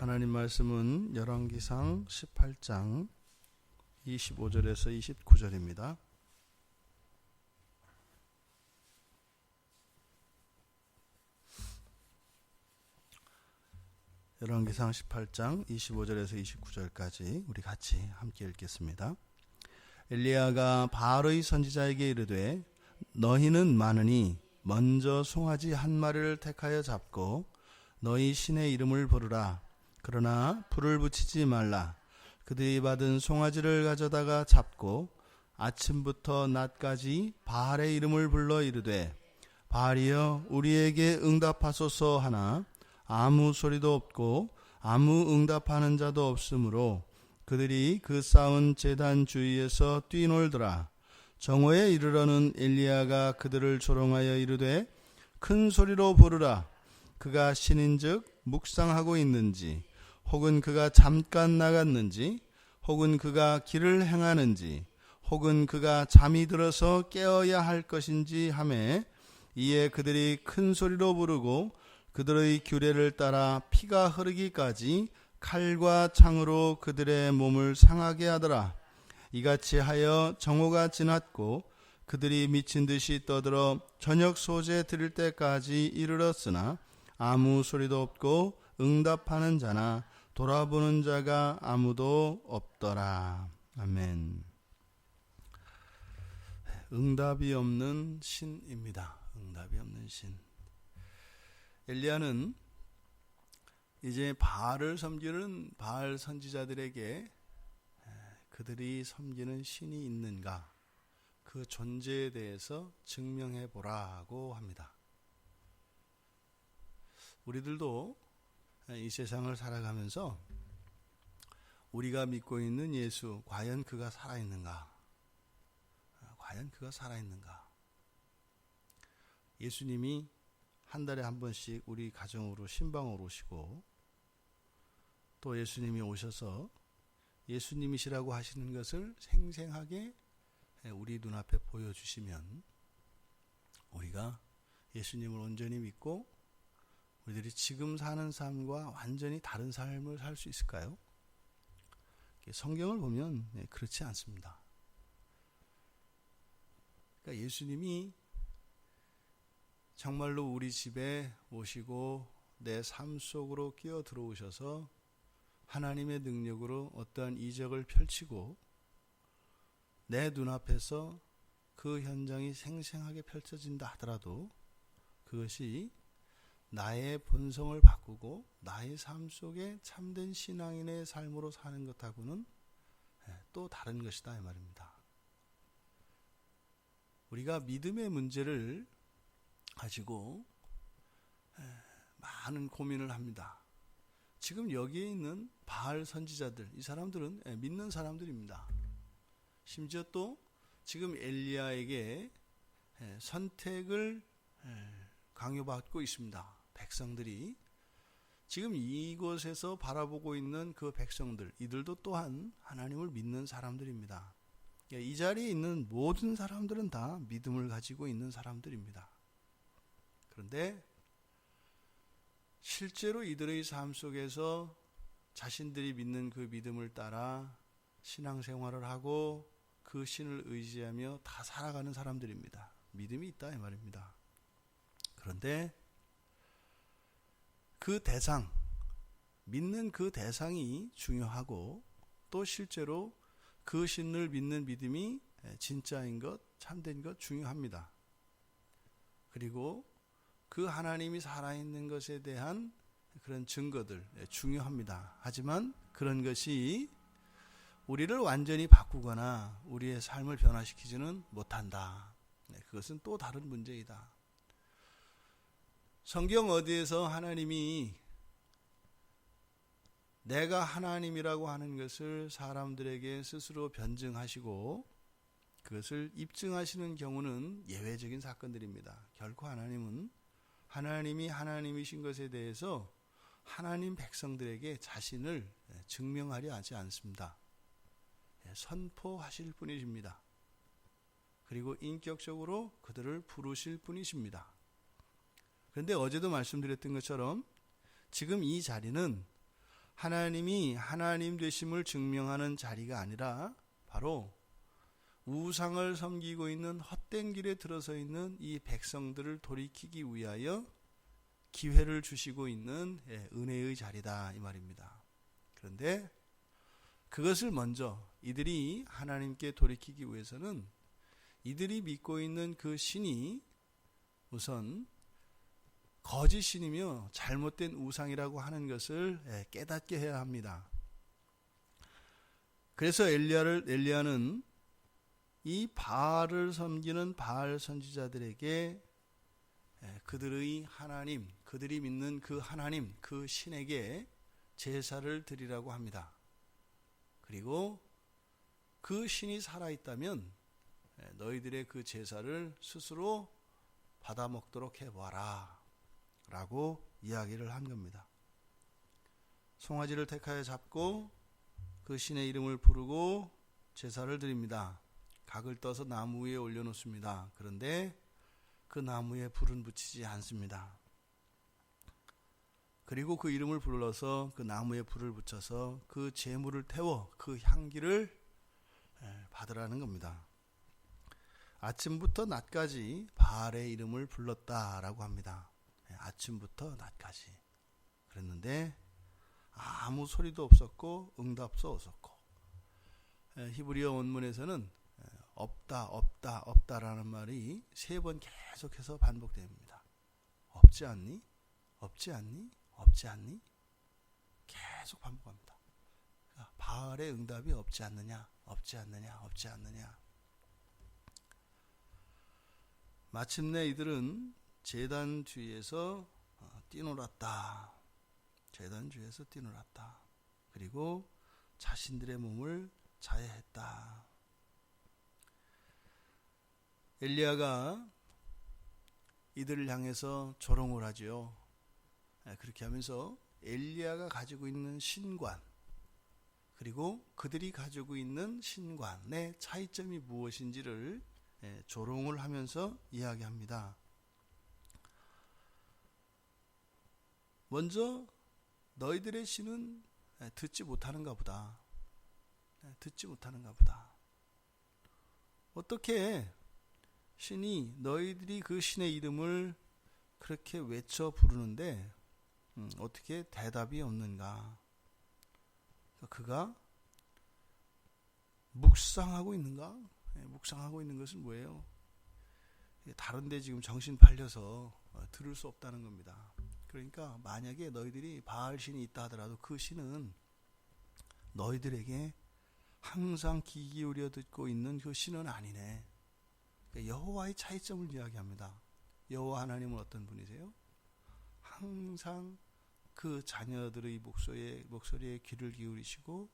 하나님 말씀은 열왕기상 18장 25절에서 29절입니다. 열왕기상 18장 25절에서 29절까지 우리 같이 함께 읽겠습니다. 엘리야가 바알의 선지자에게 이르되 너희는 많으니 먼저 송아지 한 마리를 택하여 잡고 너희 신의 이름을 부르라. 그러나 불을 붙이지 말라. 그들이 받은 송아지를 가져다가 잡고 아침부터 낮까지 바알의 이름을 불러 이르되 바알이여 우리에게 응답하소서 하나 아무 소리도 없고 아무 응답하는 자도 없으므로 그들이 그 쌓은 제단 주위에서 뛰놀더라. 정오에 이르러는 엘리야가 그들을 조롱하여 이르되 큰 소리로 부르라. 그가 신인즉 묵상하고 있는지 혹은 그가 잠깐 나갔는지 혹은 그가 길을 행하는지 혹은 그가 잠이 들어서 깨어야 할 것인지 하매 이에 그들이 큰 소리로 부르고 그들의 규례를 따라 피가 흐르기까지 칼과 창으로 그들의 몸을 상하게 하더라. 이같이 하여 정오가 지났고 그들이 미친 듯이 떠들어 저녁 소재 드릴 때까지 이르렀으나 아무 소리도 없고 응답하는 자나 돌아보는 자가 아무도 없더라. 아멘. 응답이 없는 신입니다. 응답이 없는 신. 엘리야는 이제 바알을 섬기는 바알 선지자들에게 그들이 섬기는 신이 있는가 그 존재에 대해서 증명해 보라고 합니다. 우리들도 이 세상을 살아가면서 우리가 믿고 있는 예수 과연 그가 살아있는가? 과연 그가 살아있는가? 예수님이 한 달에 한 번씩 우리 가정으로 신방으로 오시고 또 예수님이 오셔서 예수님이시라고 하시는 것을 생생하게 우리 눈앞에 보여주시면 우리가 예수님을 온전히 믿고 우리들이 지금 사는 삶과 완전히 다른 삶을 살 수 있을까요? 성경을 보면 그렇지 않습니다. 그러니까 예수님이 정말로 우리 집에 오시고 내 삶 속으로 끼어 들어오셔서 하나님의 능력으로 어떠한 이적을 펼치고 내 눈앞에서 그 현장이 생생하게 펼쳐진다 하더라도 그것이 나의 본성을 바꾸고 나의 삶 속에 참된 신앙인의 삶으로 사는 것하고는 또 다른 것이다 이 말입니다. 우리가 믿음의 문제를 가지고 많은 고민을 합니다. 지금 여기에 있는 바알 선지자들, 이 사람들은 믿는 사람들입니다. 심지어 또 지금 엘리야에게 선택을 강요받고 있습니다. 백성들이 지금 이곳에서 바라보고 있는 그 백성들, 이들도 또한 하나님을 믿는 사람들입니다. 이 자리에 있는 모든 사람들은 다 믿음을 가지고 있는 사람들입니다. 그런데 실제로 이들의 삶 속에서 자신들이 믿는 그 믿음을 따라 신앙생활을 하고 그 신을 의지하며 다 살아가는 사람들입니다. 믿음이 있다 이 말입니다. 그런데 그 대상, 믿는 그 대상이 중요하고 또 실제로 그 신을 믿는 믿음이 진짜인 것, 참된 것 중요합니다. 그리고 그 하나님이 살아있는 것에 대한 그런 증거들 중요합니다. 하지만 그런 것이 우리를 완전히 바꾸거나 우리의 삶을 변화시키지는 못한다. 그것은 또 다른 문제이다. 성경 어디에서 하나님이 내가 하나님이라고 하는 것을 사람들에게 스스로 변증하시고 그것을 입증하시는 경우는 예외적인 사건들입니다. 결코 하나님은 하나님이 하나님이신 것에 대해서 하나님 백성들에게 자신을 증명하려 하지 않습니다. 선포하실 뿐이십니다. 그리고 인격적으로 그들을 부르실 뿐이십니다. 그런데 어제도 말씀드렸던 것처럼 지금 이 자리는 하나님이 하나님 되심을 증명하는 자리가 아니라 바로 우상을 섬기고 있는 헛된 길에 들어서 있는 이 백성들을 돌이키기 위하여 기회를 주시고 있는 은혜의 자리다 이 말입니다. 그런데 그것을 먼저 이들이 하나님께 돌이키기 위해서는 이들이 믿고 있는 그 신이 우선 거짓 신이며 잘못된 우상이라고 하는 것을 깨닫게 해야 합니다. 그래서 엘리야는 이 바알을 섬기는 바알 선지자들에게 그들의 하나님, 그들이 믿는 그 하나님, 그 신에게 제사를 드리라고 합니다. 그리고 그 신이 살아있다면 너희들의 그 제사를 스스로 받아 먹도록 해보아라 라고 이야기를 한 겁니다. 송아지를 택하여 잡고 그 신의 이름을 부르고 제사를 드립니다. 각을 떠서 나무 위에 올려놓습니다. 그런데 그 나무에 불은 붙이지 않습니다. 그리고 그 이름을 불러서 그 나무에 불을 붙여서 그 제물을 태워 그 향기를 받으라는 겁니다. 아침부터 낮까지 바알의 이름을 불렀다라고 합니다. 아침부터 낮까지. 그랬는데 아무 소리도 없었고 응답도 없었고, 히브리어 원문에서는 없다라는 말이 3번 계속해서 반복됩니다. 없지 않니? 없지 않니? 없지 않니? 계속 반복합니다. 바알의 응답이 없지 않느냐? 없지 않느냐? 없지 않느냐? 마침내 이들은 제단 뒤에서 뛰놀았다. 제단 뒤에서 뛰놀았다. 그리고 자신들의 몸을 자해했다. 엘리야가 이들을 향해서 조롱을 하죠. 그렇게 하면서 엘리야가 가지고 있는 신관, 그리고 그들이 가지고 있는 신관의 차이점이 무엇인지를 조롱을 하면서 이야기합니다. 먼저 너희들의 신은 듣지 못하는가 보다. 듣지 못하는가 보다. 어떻게 신이 너희들이 그 신의 이름을 그렇게 외쳐 부르는데 어떻게 대답이 없는가? 그가 묵상하고 있는가? 묵상하고 있는 것은 뭐예요? 다른 데 지금 정신 팔려서 들을 수 없다는 겁니다. 그러니까 만약에 너희들이 바알 신이 있다 하더라도 그 신은 너희들에게 항상 귀 기울여 듣고 있는 그 신은 아니네. 여호와의 차이점을 이야기합니다. 여호와 하나님은 어떤 분이세요? 항상 그 자녀들의 목소리에 귀를 기울이시고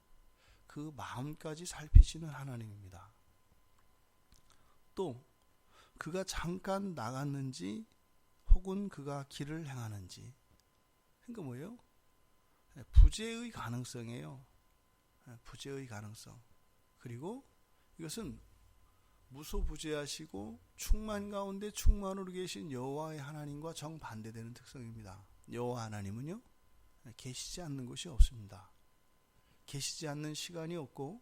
그 마음까지 살피시는 하나님입니다. 또 그가 잠깐 나갔는지 혹은 그가 길을 행하는지, 그러니까 뭐예요? 부재의 가능성이에요. 부재의 가능성. 그리고 이것은 무소부재하시고 충만 가운데 충만으로 계신 여호와의 하나님과 정반대되는 특성입니다. 여호와 하나님은요, 계시지 않는 곳이 없습니다. 계시지 않는 시간이 없고,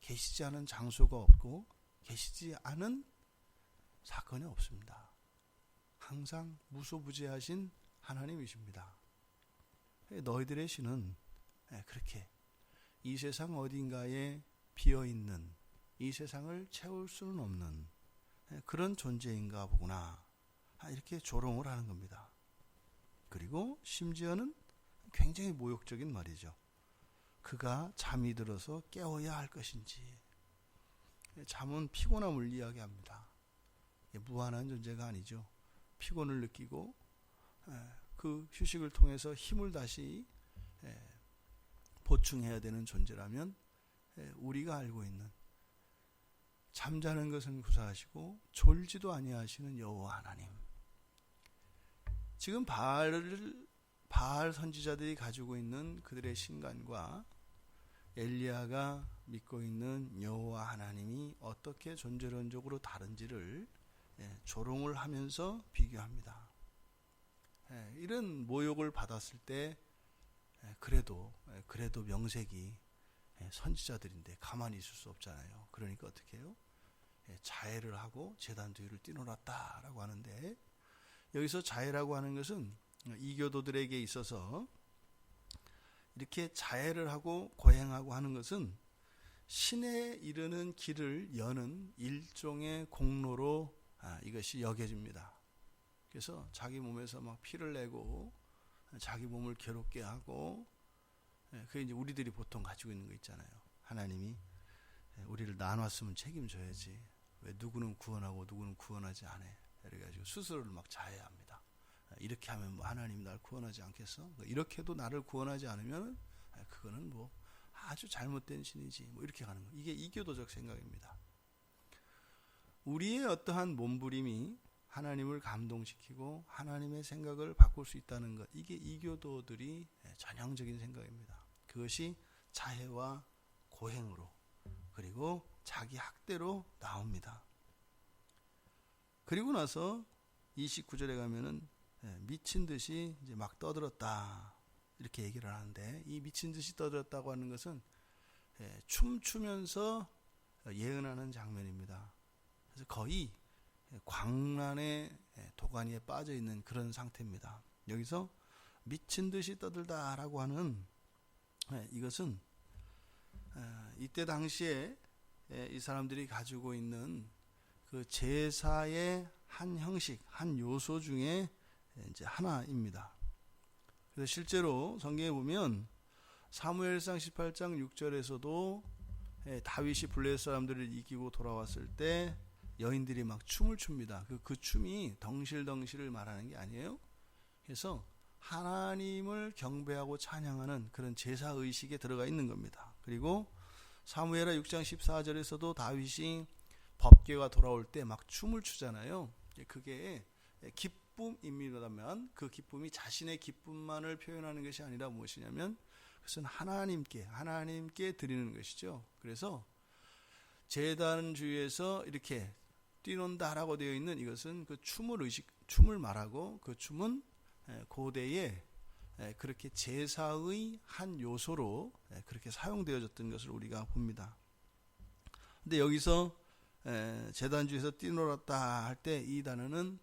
계시지 않은 장소가 없고, 계시지 않은 사건이 없습니다. 항상 무소부재하신 하나님이십니다. 너희들의 신은 그렇게 이 세상 어딘가에 비어있는, 이 세상을 채울 수는 없는 그런 존재인가 보구나, 이렇게 조롱을 하는 겁니다. 그리고 심지어는 굉장히 모욕적인 말이죠. 그가 잠이 들어서 깨워야 할 것인지. 잠은 피곤함을 이야기합니다. 무한한 존재가 아니죠. 피곤을 느끼고 그 휴식을 통해서 힘을 다시 보충해야 되는 존재라면 우리가 알고 있는, 잠자는 것은 구사하시고 졸지도 아니하시는 여호와 하나님. 지금 바알 선지자들이 가지고 있는 그들의 신관과 엘리야가 믿고 있는 여호와 하나님이 어떻게 존재론적으로 다른지를 조롱을 하면서 비교합니다. 이런 모욕을 받았을 때 그래도 명색이 선지자들인데 가만히 있을 수 없잖아요. 그러니까 어떻게 해요? 자해를 하고 제단 뒤를 뛰어났다라고 하는데, 여기서 자해라고 하는 것은 이교도들에게 있어서 이렇게 자해를 하고 고행하고 하는 것은 신에 이르는 길을 여는 일종의 공로로 이것이 여겨집니다. 그래서 자기 몸에서 막 피를 내고 자기 몸을 괴롭게 하고, 그게 이제 우리들이 보통 가지고 있는 거 있잖아요. 하나님이 우리를 나눴으면 책임져야지, 왜 누구는 구원하고 누구는 구원하지 않아, 이래가지고 스스로를 막 자해합니다. 이렇게 하면 뭐 하나님이 날 구원하지 않겠어? 이렇게 해도 나를 구원하지 않으면 그거는 뭐 아주 잘못된 신이지, 뭐 이렇게 가는 거. 이게 이교도적 생각입니다. 우리의 어떠한 몸부림이 하나님을 감동시키고 하나님의 생각을 바꿀 수 있다는 것, 이게 이교도들이 전형적인 생각입니다. 그것이 자해와 고행으로, 그리고 자기 학대로 나옵니다. 그리고 나서 29절에 가면은 미친 듯이 이제 막 떠들었다, 이렇게 얘기를 하는데, 이 미친 듯이 떠들었다고 하는 것은 춤추면서 예언하는 장면입니다. 그래서 거의 광란의 도가니에 빠져 있는 그런 상태입니다. 여기서 미친 듯이 떠들다라고 하는 이것은 이때 당시에 이 사람들이 가지고 있는 그 제사의 한 형식, 한 요소 중에 이제 하나입니다. 그래서 실제로 성경에 보면 사무엘상 18장 6절에서도 다윗이 블레셋 사람들을 이기고 돌아왔을 때 여인들이 막 춤을 춥니다. 그 춤이 덩실덩실을 말하는 게 아니에요. 그래서 하나님을 경배하고 찬양하는 그런 제사의식에 들어가 있는 겁니다. 그리고 사무엘하 6장 14절에서도 다윗이 법궤가 돌아올 때 막 춤을 추잖아요. 그게 기쁨입니다만, 그 기쁨이 자신의 기쁨만을 표현하는 것이 아니라 무엇이냐면, 그것은 하나님께 드리는 것이죠. 그래서 제단 주위에서 이렇게 뛰논다라고 되어 있는 이것은 그 춤을 말하고, 그 춤은 고대에 그렇게 제사의 한 요소로 그렇게 사용되어졌던 것을 우리가 봅니다. 근데 여기서 제단주에서 뛰놀았다 할 때 이 단어는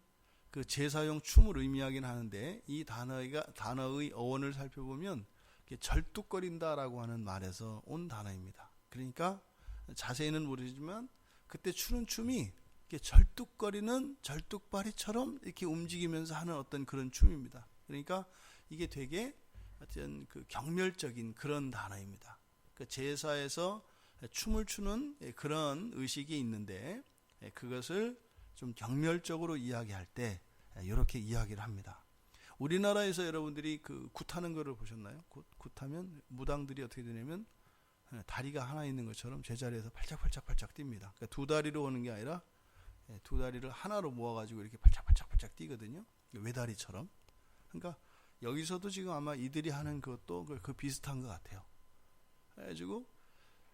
그 제사용 춤을 의미하긴 하는데, 이 단어의 어원을 살펴보면 절뚝거린다라고 하는 말에서 온 단어입니다. 그러니까 자세히는 모르지만 그때 추는 춤이 절뚝거리는 절뚝발이처럼 이렇게 움직이면서 하는 어떤 그런 춤입니다. 그러니까 이게 되게 어떤 그 경멸적인 그런 단어입니다. 그 제사에서 춤을 추는 그런 의식이 있는데, 그것을 좀 경멸적으로 이야기할 때 이렇게 이야기를 합니다. 우리나라에서 여러분들이 그 굿하는 거를 보셨나요? 굿하면 무당들이 어떻게 되냐면 다리가 하나 있는 것처럼 제자리에서 팔짝팔짝 뜁니다. 그러니까 두 다리로 오는 게 아니라 두 다리를 하나로 모아가지고 이렇게 팔짝팔짝 뛰거든요. 외다리처럼. 그러니까 여기서도 지금 아마 이들이 하는 것도 그 비슷한 것 같아요. 그래가지고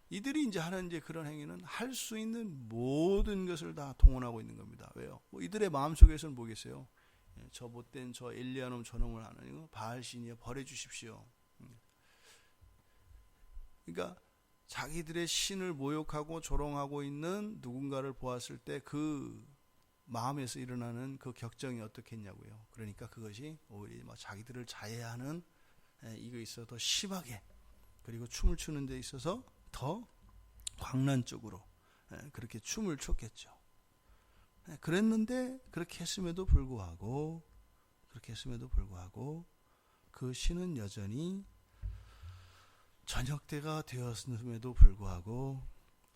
이들이 이제 하는 이제 그런 행위는 할 수 있는 모든 것을 다 동원하고 있는 겁니다. 왜요? 뭐 이들의 마음속에서는 뭐겠어요? 저 못된 저 엘리야놈 저놈을 하는 거 바알신이여 버려 주십시오. 그러니까 자기들의 신을 모욕하고 조롱하고 있는 누군가를 보았을 때 그 마음에서 일어나는 그 격정이 어떻겠냐고요. 그러니까 그것이 오히려 뭐 자기들을 자해하는 이거 있어서 더 심하게, 그리고 춤을 추는 데 있어서 더 광란적으로 그렇게 춤을 췄겠죠. 그랬는데 그렇게 했음에도 불구하고 그 신은 여전히 저녁 때가 되었음에도 불구하고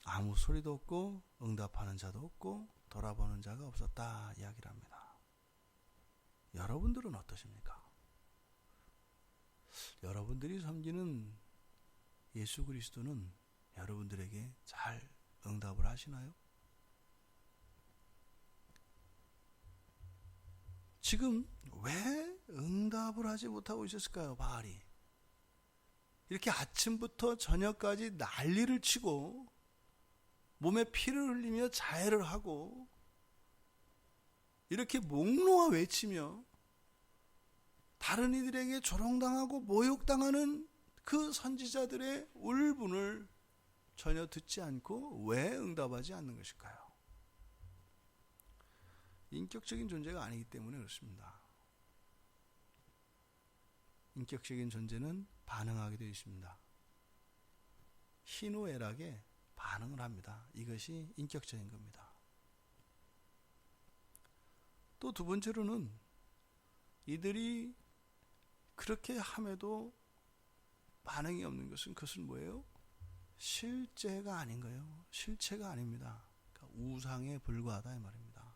아무 소리도 없고 응답하는 자도 없고 돌아보는 자가 없었다 이야기를 합니다. 여러분들은 어떠십니까? 여러분들이 섬기는 예수 그리스도는 여러분들에게 잘 응답을 하시나요? 지금 왜 응답을 하지 못하고 있었을까요? 바알이 이렇게 아침부터 저녁까지 난리를 치고 몸에 피를 흘리며 자해를 하고 이렇게 목 놓아 외치며 다른 이들에게 조롱당하고 모욕당하는 그 선지자들의 울분을 전혀 듣지 않고 왜 응답하지 않는 것일까요? 인격적인 존재가 아니기 때문에 그렇습니다. 인격적인 존재는 반응하게 되어 있습니다. 희노애락에 반응을 합니다. 이것이 인격적인 겁니다. 또 두 번째로는 이들이 그렇게 함에도 반응이 없는 것은 그것은 뭐예요? 실제가 아닌 거예요. 실체가 아닙니다. 그러니까 우상에 불과하다 이 말입니다.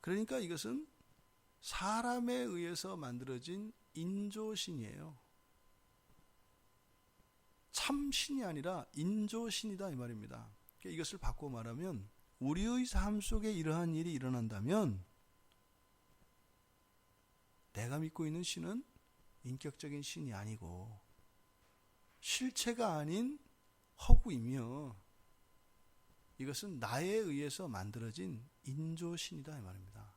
그러니까 이것은 사람에 의해서 만들어진 인조신이에요. 참신이 아니라 인조신이다 이 말입니다. 그러니까 이것을 바꿔 말하면 우리의 삶 속에 이러한 일이 일어난다면 내가 믿고 있는 신은 인격적인 신이 아니고 실체가 아닌 허구이며 이것은 나에 의해서 만들어진 인조신이다 이 말입니다.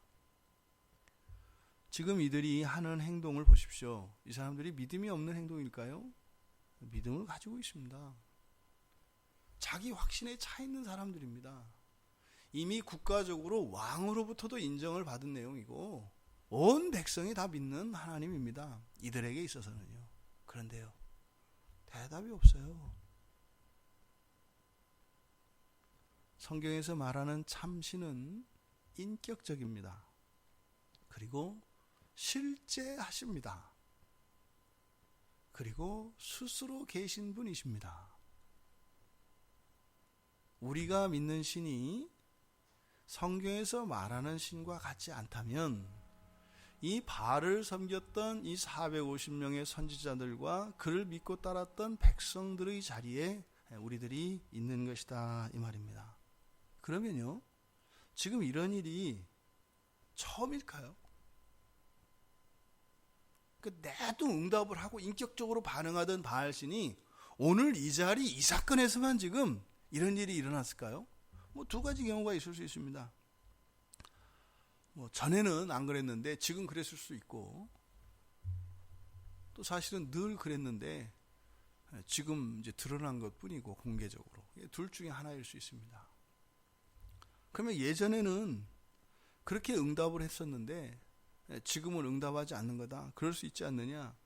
지금 이들이 하는 행동을 보십시오. 이 사람들이 믿음이 없는 행동일까요? 믿음을 가지고 있습니다. 자기 확신에 차 있는 사람들입니다. 이미 국가적으로 왕으로부터도 인정을 받은 내용이고 온 백성이 다 믿는 하나님입니다. 이들에게 있어서는요. 그런데요, 대답이 없어요. 성경에서 말하는 참신은 인격적입니다. 그리고 실제하십니다. 그리고 스스로 계신 분이십니다. 우리가 믿는 신이 성경에서 말하는 신과 같지 않다면 이 바알을 섬겼던 이 450명의 선지자들과 그를 믿고 따랐던 백성들의 자리에 우리들이 있는 것이다 이 말입니다. 그러면요, 지금 이런 일이 처음일까요? 내도 응답을 하고 인격적으로 반응하던 바알신이 오늘 이 자리 이 사건에서만 지금 이런 일이 일어났을까요? 두 가지 경우가 있을 수 있습니다. 전에는 안 그랬는데 지금 그랬을 수 있고, 또 사실은 늘 그랬는데 지금 이제 드러난 것 뿐이고 공개적으로 둘 중에 하나일 수 있습니다. 그러면 예전에는 그렇게 응답을 했었는데 지금은 응답하지 않는 거다. 그럴 수 있지 않느냐?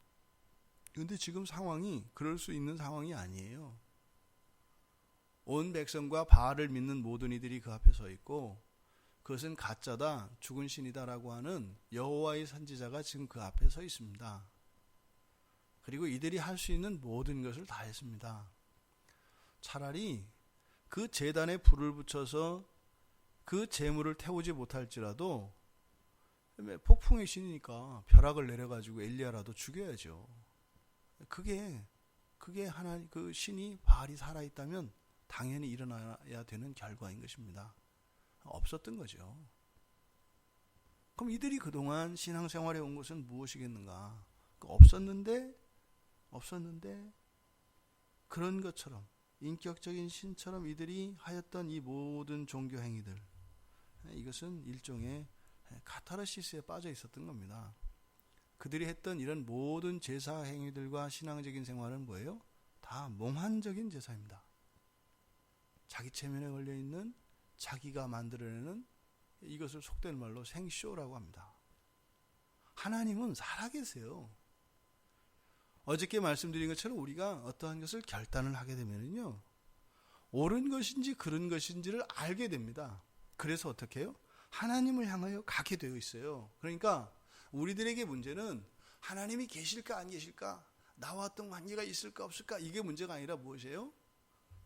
그런데 지금 상황이 그럴 수 있는 상황이 아니에요. 온 백성과 바알을 믿는 모든 이들이 그 앞에 서 있고 그것은 가짜다, 죽은 신이다라고 하는 여호와의 선지자가 지금 그 앞에 서 있습니다. 그리고 이들이 할 수 있는 모든 것을 다 했습니다. 차라리 그 제단에 불을 붙여서 그 제물을 태우지 못할지라도 폭풍의 신이니까 벼락을 내려가지고 엘리야라도 죽여야죠. 그게 하나님 그 신이 바알이 살아있다면 당연히 일어나야 되는 결과인 것입니다. 없었던 거죠. 그럼 이들이 그동안 신앙생활에 온 것은 무엇이겠는가? 없었는데 그런 것처럼 인격적인 신처럼 이들이 하였던 이 모든 종교 행위들, 이것은 일종의 카타르시스에 빠져 있었던 겁니다. 그들이 했던 이런 모든 제사 행위들과 신앙적인 생활은 뭐예요? 다 몽환적인 제사입니다. 자기 체면에 걸려있는 자기가 만들어내는 이것을 속된 말로 생쇼라고 합니다. 하나님은 살아계세요. 어저께 말씀드린 것처럼 우리가 어떠한 것을 결단을 하게 되면요, 옳은 것인지 그른 것인지를 알게 됩니다. 그래서 어떻게 해요? 하나님을 향하여 가게 되어 있어요. 그러니까 우리들에게 문제는 하나님이 계실까 안 계실까, 나와 어떤 관계가 있을까 없을까, 이게 문제가 아니라 무엇이에요?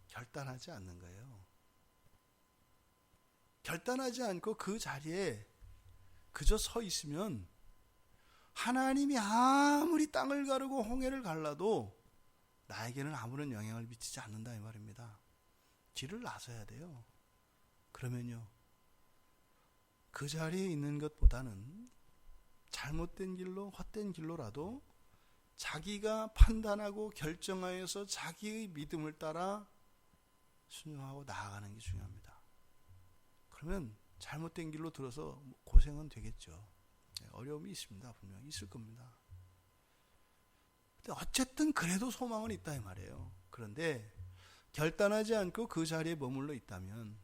결단하지 않는 거예요. 결단하지 않고 그 자리에 그저 서 있으면 하나님이 아무리 땅을 가르고 홍해를 갈라도 나에게는 아무런 영향을 미치지 않는다 이 말입니다. 길을 나서야 돼요. 그러면요, 그 자리에 있는 것보다는 잘못된 길로, 헛된 길로라도 자기가 판단하고 결정하여서 자기의 믿음을 따라 순종하고 나아가는 게 중요합니다. 그러면 잘못된 길로 들어서 고생은 되겠죠. 어려움이 있습니다. 분명히 있을 겁니다. 근데 어쨌든 그래도 소망은 있다 이 말이에요. 그런데 결단하지 않고 그 자리에 머물러 있다면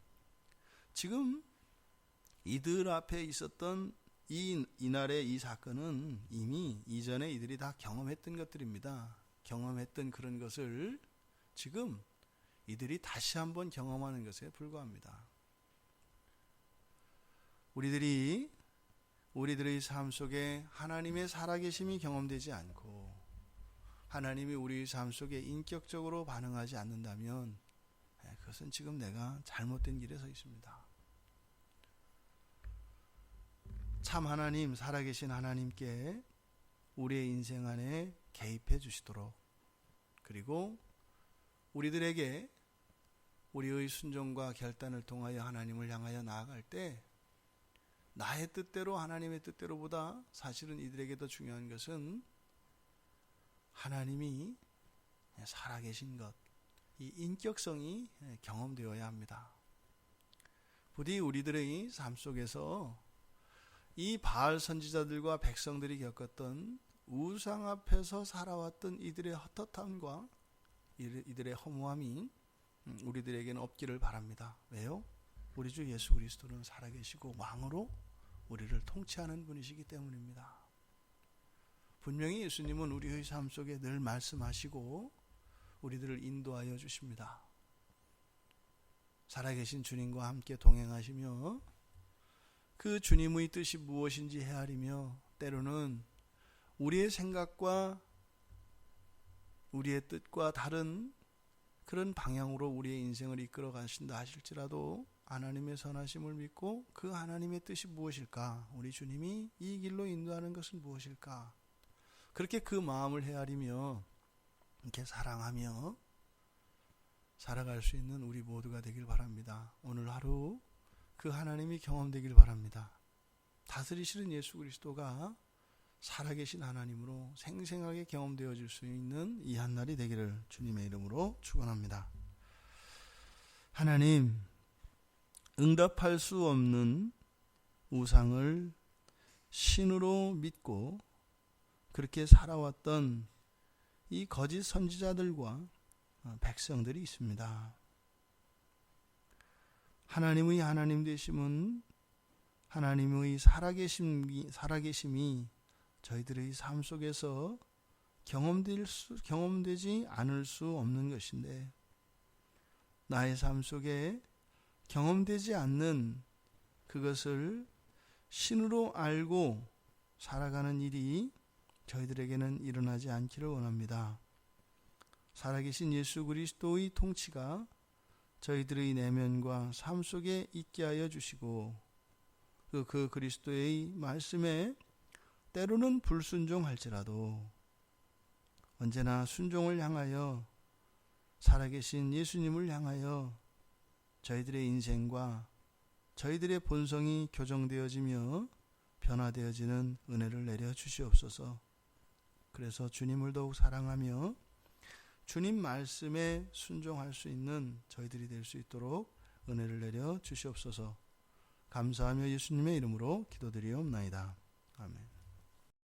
지금 이들 앞에 있었던 이날의 이 사건은 이미 이전에 이들이 다 경험했던 것들입니다. 경험했던 그런 것을 지금 이들이 다시 한번 경험하는 것에 불과합니다. 우리들의 삶 속에 하나님의 살아계심이 경험되지 않고 하나님이 우리 삶 속에 인격적으로 반응하지 않는다면 그것은 지금 내가 잘못된 길에 서 있습니다. 참 하나님, 살아계신 하나님께 우리의 인생 안에 개입해 주시도록, 그리고 우리들에게 우리의 순종과 결단을 통하여 하나님을 향하여 나아갈 때 나의 뜻대로 하나님의 뜻대로보다 사실은 이들에게 더 중요한 것은 하나님이 살아계신 것, 이 인격성이 경험되어야 합니다. 부디 우리들의 삶 속에서 이 바알 선지자들과 백성들이 겪었던 우상 앞에서 살아왔던 이들의 헛헛함과 이들의 허무함이 우리들에게는 없기를 바랍니다. 왜요? 우리 주 예수 그리스도는 살아계시고 왕으로 우리를 통치하는 분이시기 때문입니다. 분명히 예수님은 우리의 삶 속에 늘 말씀하시고 우리들을 인도하여 주십니다. 살아계신 주님과 함께 동행하시며 그 주님의 뜻이 무엇인지 헤아리며 때로는 우리의 생각과 우리의 뜻과 다른 그런 방향으로 우리의 인생을 이끌어 가신다 하실지라도 하나님의 선하심을 믿고 그 하나님의 뜻이 무엇일까? 우리 주님이 이 길로 인도하는 것은 무엇일까? 그렇게 그 마음을 헤아리며 이렇게 사랑하며 살아갈 수 있는 우리 모두가 되길 바랍니다. 오늘 하루 그 하나님이 경험되길 바랍니다. 다스리시는 예수 그리스도가 살아계신 하나님으로 생생하게 경험되어질 수 있는 이 한날이 되기를 주님의 이름으로 축원합니다. 하나님, 응답할 수 없는 우상을 신으로 믿고 그렇게 살아왔던 이 거짓 선지자들과 백성들이 있습니다. 하나님의 하나님 되심은 하나님의 살아계심이 저희들의 삶 속에서 경험되지 않을 수 없는 것인데, 나의 삶 속에 경험되지 않는 그것을 신으로 알고 살아가는 일이 저희들에게는 일어나지 않기를 원합니다. 살아계신 예수 그리스도의 통치가 저희들의 내면과 삶 속에 있게 하여 주시고 그 그리스도의 말씀에 때로는 불순종할지라도 언제나 순종을 향하여 살아계신 예수님을 향하여 저희들의 인생과 저희들의 본성이 교정되어지며 변화되어지는 은혜를 내려 주시옵소서. 그래서 주님을 더욱 사랑하며 주님 말씀에 순종할 수 있는 저희들이 될 수 있도록 은혜를 내려 주시옵소서. 감사하며 예수님의 이름으로 기도드리옵나이다. 아멘.